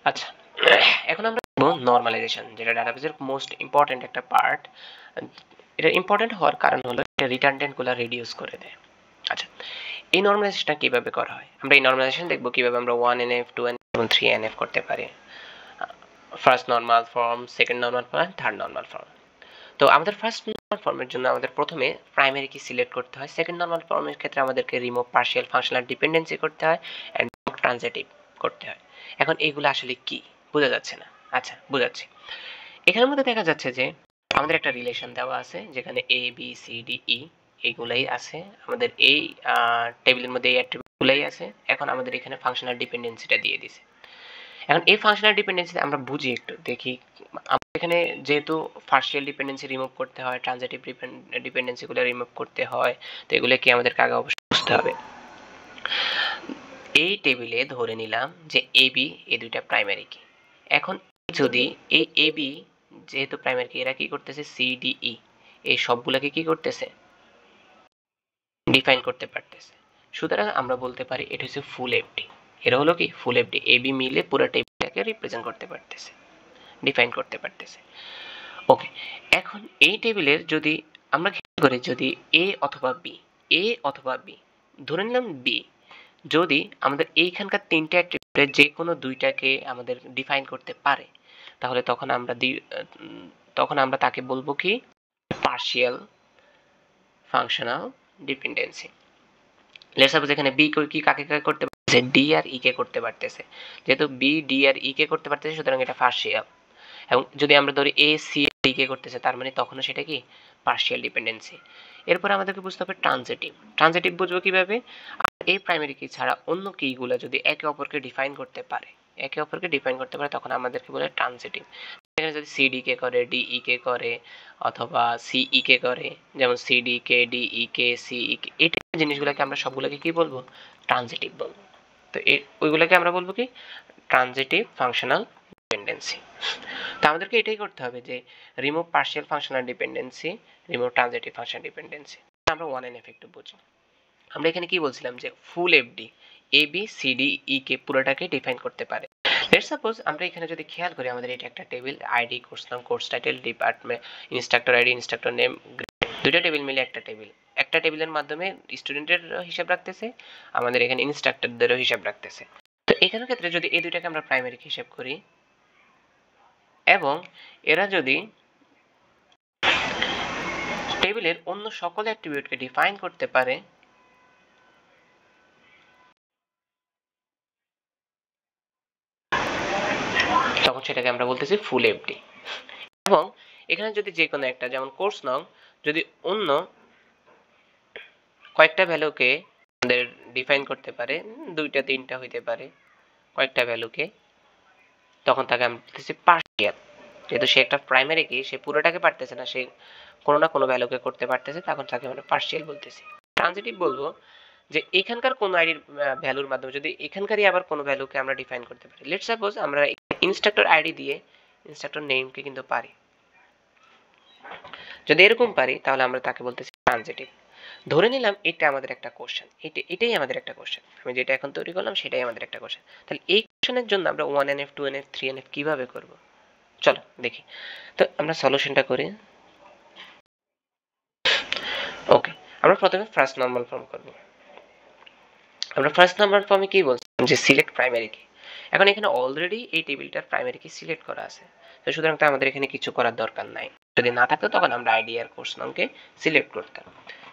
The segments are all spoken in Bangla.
আচ্ছা, এখন আমরা দেখব নরমালাইজেশন, যেটা ডাটাবেসের মোস্ট ইম্পর্টেন্ট একটা পার্ট। এটা ইম্পর্টেন্ট হওয়ার কারণ হলো এটা রিডান্ডেন্ট গুলো রিডিউস করে দেয়। আচ্ছা, এই নরমালাইজেশনটা কিভাবে করা হয়? আমরা এই নরমালাইজেশন দেখব কিভাবে আমরা 1NF 2NF এবং 3NF করতে পারি। First normal form, second normal form, third normal form. তো আমাদের ফার্স্ট নরমাল ফর্মের জন্য আমাদের প্রথমে প্রাইমারি কি সিলেক্ট করতে হয়। সেকেন্ড নরমাল ফর্মের ক্ষেত্রে আমাদেরকে রিমুভ পার্শিয়াল ফাংশনাল ডিপেন্ডেন্সি করতে হয় এন্ড ট্রানজিটিভ করতে হয়। এখন এইগুলো আসলে কি বোঝা যাচ্ছে না? আচ্ছা, বোঝাচ্ছি। এখানের মধ্যে দেখা যাচ্ছে যে আমাদের একটা রিলেশন দেওয়া আছে যেখানে A B C D E এইগুলাই আছে আমাদের এই টেবিলের মধ্যে, এই অ্যাট্রিবিউটগুলাই আছে। এখন আমাদের এখানে ফাংশনাল ডিপেন্ডেন্সিটা দিয়ে দিছে। এখন এই ফাংশনাল ডিপেন্ডেন্সি আমরা বুঝি, একটু দেখি। আমরা এখানে যেহেতু পার্শিয়াল ডিপেন্ডেন্সি রিমুভ করতে হয়, ট্রানজিটিভ ডিপেন্ডেন্সিগুলো রিমুভ করতে হয়, তো এগুলো কি আমাদেরকে আগে অবশ্যই বুঝতে হবে। এই টেবিলে ধরে নিলাম যে এ বি এই দুইটা প্রাইমারি কি। এখন যদি এই এ বি যেহেতু প্রাইমারি কি, এরা কি করতেছে সি ডি ই এই সবগুলোকে কি করতেছে ডিফাইন করতে পারতেছে। সুতরাং আমরা বলতে পারি এটা হচ্ছে ফুল এফডি। এরা হলো কি ফুল এফডি, এ বি মিলে পুরো টেবিলটাকে রিপ্রেজেন্ট করতে পারতেছে, ডিফাইন করতে পারতেছে। ওকে, এখন এই টেবিলের যদি আমরা খেয়াল করি, যদি এ অথবা বি, এ অথবা বি, ধরে নিলাম বি, যদি আমাদের এইখানকার তিনটে অ্যাট্রিবিউটের যে কোনো দুইটাকে আমাদের ডিফাইন করতে পারে, তাহলে তখন আমরা তাকে বলবো কি partial functional dependency. Let's suppose এখানে বি কি কাকে কাকে করতে পারতেছে, ডি আর ই কে করতে পারতেছে। যেহেতু বি ডি আর ই কে করতে পারতেছে, সুতরাং এটা পার্শিয়াল। এবং যদি আমরা ধরি এ সি ডি কে করতেছে, তার মানে তখনও সেটা কি পার্শিয়াল ডিপেন্ডেন্সি। এরপর আমাদেরকে বুঝতে হবে ট্রানজিটিভ। ট্রানজিটিভ বুঝবো কিভাবে? এই প্রাইমারি কি ছাড়া অন্য কিগুলো যদি একে অপরকে ডিফাইন করতে পারে, তখন আমাদেরকে বলে ট্রানজিটিভ। এখানে যদি সিডি কে করে, ডিই কে করে, অথবা সিই কে করে, যেমন সিডি কে, ডিই কে, সিই কে, এই টাইপের জিনিসগুলোকে আমরা সবগুলোকে কি বলবো? ট্রানজিটিভ বলবো। তো ওইগুলোকে আমরা বলবো কি ট্রানজিটিভ ফাংশনাল ডিপেন্ডেন্সি। তো আমাদেরকে এটাই করতে হবে যে remove partial functional dependency, remove transitive functional dependency. আমরা 1NF একটু বুঝি। আমরা এখানে কি বলছিলাম যে ফুল FD A B C D E K পুরোটাকে define করতে পারে। লেটস সাপোজ আমরা এখানে যদি খেয়াল করি, আমাদের এটা একটা টেবিল, আইডি, কোর্স নাম, course title, department, instructor ID, instructor name, দুইটা টেবিল মিলে একটা টেবিল। একটা টেবিলের মাধ্যমে স্টুডেন্টের হিসাব রাখতেছে, আমাদের এখানে ইনস্ট্রাক্টরদেরও হিসাব রাখতেছে। তো এখানের ক্ষেত্রে যদি এই দুইটাকে আমরা প্রাইমারি হিসাব করি এবং এরা যদি টেবিলের অন্য সকল অ্যাট্রিবিউটকে ডিফাইন করতে পারে, তখন সেটাকে আমরা বলতেছি ফুল এফডি। এবং এখানে যদি যে কোনো একটা, যেমন কোর্স নং, যদি অন্য কয়েকটা ভ্যালুকে আমাদের ডিফাইন করতে পারে, দুইটা তিনটা হইতে পারে, কয়েকটা ভ্যালুকে, তখন তাকে আমরা বলতেছি পার্শিয়াল। যেহেতু সে একটা প্রাইমারি কি, সে পুরোটাকে পারতেছে না, সে কোনো না কোনো ভ্যালুকে করতে পারতেছে, তখন তাকে আমরা পার্শিয়াল বলতেছি। ট্রানজিটিভ বলবো যে এখানকার কোন আইডির ভ্যালুর মাধ্যমে যদি এখানকারই আবার কোনো ভ্যালুকে আমরা ডিফাইন করতে পারি। লেটস সাপোজ আমরা ইনস্ট্রাক্টর আইডি দিয়ে ইনস্ট্রাক্টর নেমকে কিন্তু পারি। যদি এরকম পারি তাহলে আমরা তাকে বলতেছি ট্রানজিটিভ। ধরে নিলাম এটা আমাদের একটা কোশ্চেন, এটাই আমাদের একটা কোশ্চেন, আমি যেটা এখন তৈরি করলাম সেটাই আমাদের একটা কোশ্চেন। তাহলে এই কোশ্চেনের জন্য আমরা 1NF 2NF 3NF কিভাবে করব, চলো দেখি। তো আমরা সলিউশনটা করি। ওকে, আমরা প্রথমে ফার্স্ট নরমাল ফর্ম করব। আমরা ফার্স্ট নরমাল ফর্মে কি বলছিলাম যে সিলেক্ট প্রাইমারি কি। এখন এখানে অলরেডি এই টেবিলটার প্রাইমারি কি সিলেক্ট করা আছে, তো সুতরাং তো আমাদের এখানে কিছু করার দরকার নাই। যদি না থাকতো তখন আমরা আইডি আর কোর্স নামকে সিলেক্ট করতাম,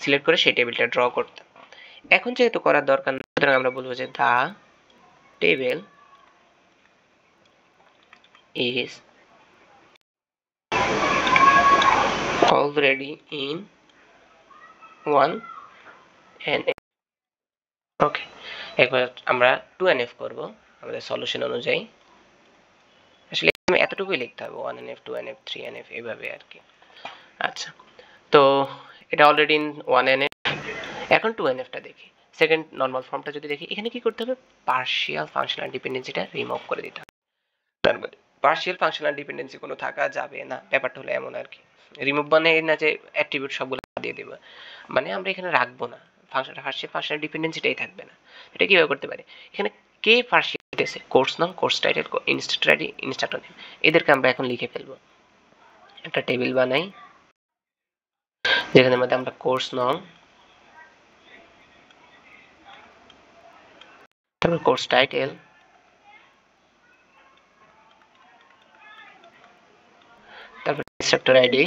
সিলেক্ট করে সেই টেবিলটা ড্র করতাম। এখন যেহেতু করার দরকার নেই, সুতরাং আমরা বলবো যে the table is already in 1NF. Okay, এবার আমরা 2NF করব আমাদের সলিউশন অনুযায়ী। আসলে এতটুকুই লিখতে হবে, 1NF 2NF 3NF এভাবে আর কি। আচ্ছা, তো এটা অলরেডি ইন 1NF। এখন 2NFটা দেখি। সেকেন্ড নরমাল ফর্মটা যদি দেখি, এখানে কি করতে হবে? পার্শিয়াল ফাংশনাল ডিপেন্ডেন্সিটা রিমুভ করে দিতে হবে। তার মানে পার্শিয়াল ফাংশনাল ডিপেন্ডেন্সি কোনো থাকা যাবে না, ব্যাপারটা হলো এমন আর কি। রিমুভ মানে না যে অ্যাট্রিবিউট সবগুলো দিয়ে দেব, মানে আমরা এখানে রাখবো না, পার্শিয়াল ফাংশনাল ডিপেন্ডেন্সিটাই থাকবে না। এটা কিভাবে করতে পারি? এখানে কে পার্শিয়াল দিতেছে কোর্স নাম, course title, instructor ID, instructor name. এদেরকে আমরা এখন লিখে ফেলবো। একটা টেবিল বানাই যেখানের মধ্যে আমরা কোর্স নাম, তারপর কোর্স টাইটেল, তারপর ইনস্ট্রাক্টর আইডি,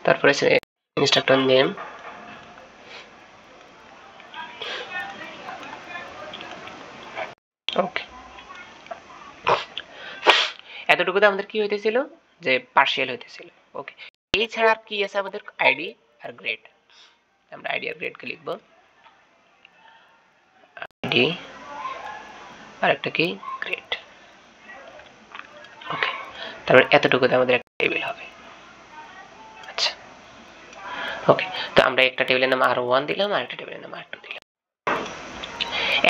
তারপরে ইনস্ট্রাক্টর নেম, ওকে। এতটুকুতে আমাদের কি হইতেছিল, যে পার্শিয়াল হইতেছিল। ওকে, এই ছাড়া আর কি আছে আমাদের, আইডি আর গ্রেড। আমরা আইডি আর গ্রেডকে লিখবো, আইডি আর একটা কি গ্রেড। ওকে, তারপর এতটুকুতে আমাদের একটা টেবিল হবে। আচ্ছা, ওকে, তো আমরা একটা টেবিলের নাম R1 দিলাম আর একটা টেবিলের নাম R2 দিলাম।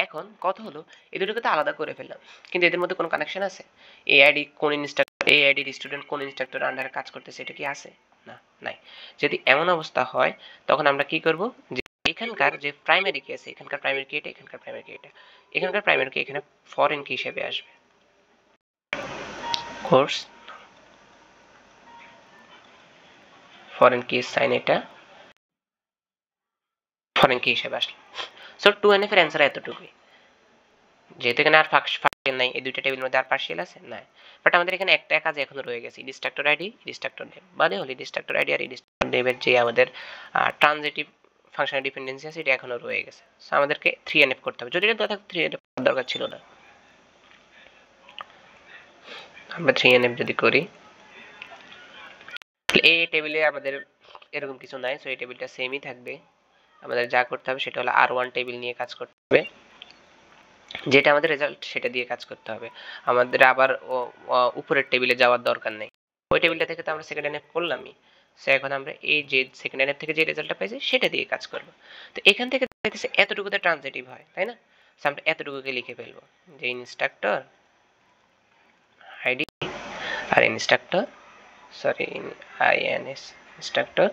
এখন কথা হলো এই দুটোকে তো আলাদা করে ফেললাম, কিন্তু এদের মধ্যে কোনো কানেকশন আছে? এই আইডি কোন ইনস্ট্রাক্টর, এই আইডির স্টুডেন্ট কোন ইনস্ট্রাক্টর আন্ডারে কাজ করতেছে, এটা কি আছে? না, নাই। যদি এমন অবস্থা হয় তখন আমরা কি করব, যে এখানকার যে প্রাইমারি কি আছে, এখানকার প্রাইমারি কি এটা, এখানকার প্রাইমারি কি এটা, এখানকার প্রাইমারি কি এখানে ফরেন কি হিসেবে আসবে, কোর্স ফরেন কি সাইন, এটা ফরেন কি হিসেবে আসলো। সো 2NF এর অ্যান্সার এতটুকুই। যেহেতু এখানে আর পার্শিয়াল নাই, এই দুইটা টেবিলের মধ্যে আর পার্শিয়াল আছে না, বাট আমাদের এখানে একটা কাজ এখনো রয়ে গেছে, ডিস্ট্রাক্টর আইডি, ডিস্ট্রাক্টর নেম, মানে হলো ডিস্ট্রাক্টর আইডি আর ডিস্ট্রাক্টর নেমের যে আমাদের ট্রানজিটিভ ফাংশনাল ডিপেন্ডেন্সি আছে, এটা এখনো রয়ে গেছে। সো আমাদেরকে 3NF করতে হবে, যদি এটা দেওয়া থাকতো 3NF দরকার ছিল না। আমরা 3NF যদি করি, এই টেবিলে আমাদের এরকম কিছু নাই, সো এই টেবিলটা সেমই থাকবে। আমাদের যা করতে হবে সেটা হলো R1 টেবিল নিয়ে কাজ করতে হবে, যেটা আমাদের রেজাল্ট সেটা দিয়ে কাজ করতে হবে। আমাদের আবার উপরের টেবিলে যাওয়ার দরকার নেই, ওই টেবিলটা থেকে তো আমরা সেকেন্ড এনএফ করলামই। সো এখন আমরা এই যে সেকেন্ড এনএফ থেকে যে রেজাল্টটা পাইছি সেটা দিয়ে কাজ করব। তো এখান থেকে দেখতেছি এতটুকুতে ট্রানজিটিভ হয়, তাই না? সো আমরা এতটুকুকে লিখে ফেলবো, যে ইনস্ট্রাক্টর আইডি আর instructor, sorry INS, instructor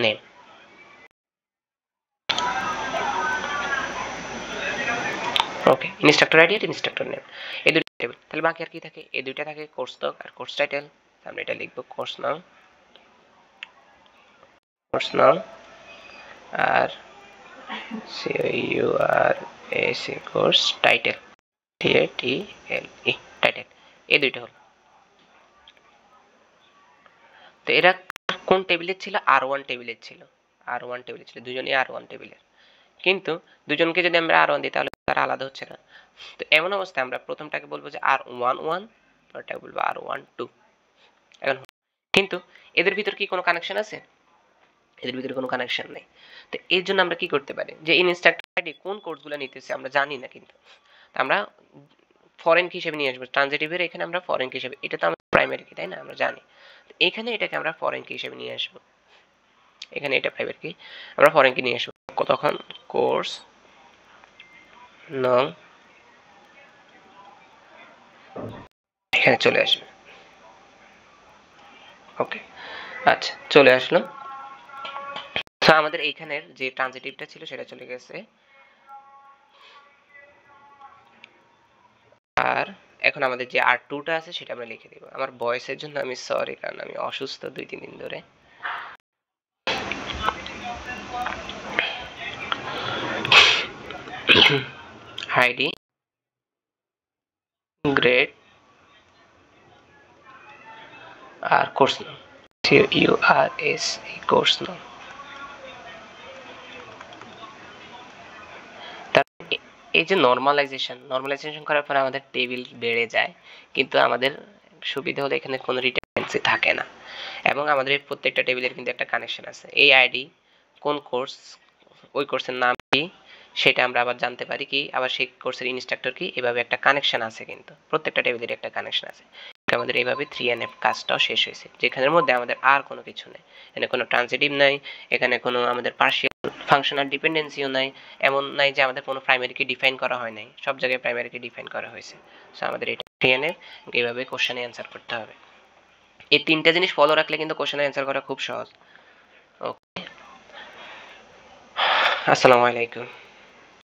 name. Okay, instructor ID আর ইনস্ট্রাক্টর নেম, এই দুটো টেবিল। তাহলে বাকি আর কি থাকে, এই দুইটা থাকে কোর্স নাম আর কোর্স টাইটেল। আমরা এটা লিখবো কোর্স নাম, কোর্স নাম আর COURS course title, TATLE title, এই দুইটা হলো। তো এরা কোন টেবিলের ছিল? R1 টেবিলের ছিল, R1 টেবিলের ছিল, দুজনেই R1 টেবিলের। কিন্তু দুজনকে যদি আমরা R1 দিই তাহলে তারা আলাদা হচ্ছে না। তো এমন অবস্থায় আমরা প্রথমটাকে বলবো যে R11, পরেরটাকে বলবো R12। এখন কিন্তু এদের ভিতর কি কোনো কানেকশন আছে? এদের ভিতরে কোনো কানেকশন নেই। তো এর জন্য আমরা কি করতে পারি, যে ইনস্ট্রাক্টর আইডি কোন কোর্সগুলো নিতেছে আমরা জানি না, কিন্তু আমরা ফরেন কি হিসেবে নিয়ে আসবো, ট্রানজিটিভের এখানে আমরা ফরেন কি হিসেবে, এটা তো আমরা প্রাইমারি কি, তাই না? আমরা জানি এখানে এটাকে আমরা ফরেন কি হিসেবে নিয়ে আসবো, এখানে এটা প্রাইভেট কি আমরা ফরেন কি নিয়ে আসবো, তখন কোর্স নাম এখানে চলে আসবে। ওকে, আচ্ছা, চলে আসলো। তো আমাদের এইখানের যে ট্রানজিটিভটা ছিল সেটা চলে গেছে, আর এখন আমাদের যে R2টা আছে সেটা আমরা লিখে দিব। আমার ভয়েসের জন্য আমি সরি, কারণ আমি অসুস্থ 2-3 দিন ধরে। আইডি, গ্রেড আর কোর্স নাম, COURS কোর্স নাম। এই যে নর্মালাইজেশন করার পর আমাদের টেবিল বেড়ে যায়, কিন্তু আমাদের সুবিধা হলো এখানে কোনো রিডান্ডেন্সি থাকে না, এবং আমাদের প্রত্যেকটা টেবিলের কিন্তু একটা কানেকশন আছে। এই আইডি কোন কোর্স, ওই কোর্সের নাম কি সেটা আমরা আবার জানতে পারি কি, আবার সেই কোর্সের ইনস্ট্রাক্টর কি, এভাবে একটা কানেকশন আছে, কিন্তু প্রত্যেকটা টেবিলের একটা কানেকশন আছে। আমাদের এইভাবে 3NF কাজটাও শেষ হয়েছে, যেখানের মধ্যে আমাদের আর কোনো কিছু নেই, এখানে কোনো ট্রানজিটিভ নাই, এখানে কোনো আমাদের পার্শিয়াল ফাংশনাল ডিপেন্ডেন্সিও নাই, এমন নাই যে আমাদের কোনো প্রাইমারিকে ডিফাইন করা হয় নাই, সব জায়গায় প্রাইমারিকে ডিফাইন করা হয়েছে। সো আমাদের এটা 3NF এইভাবে কোশ্চেনে অ্যান্সার করতে হবে। এই তিনটা জিনিস ফলো রাখলে কিন্তু কোশ্চেনে অ্যান্সার করা খুব সহজ। ওকে, আসসালামু আলাইকুম।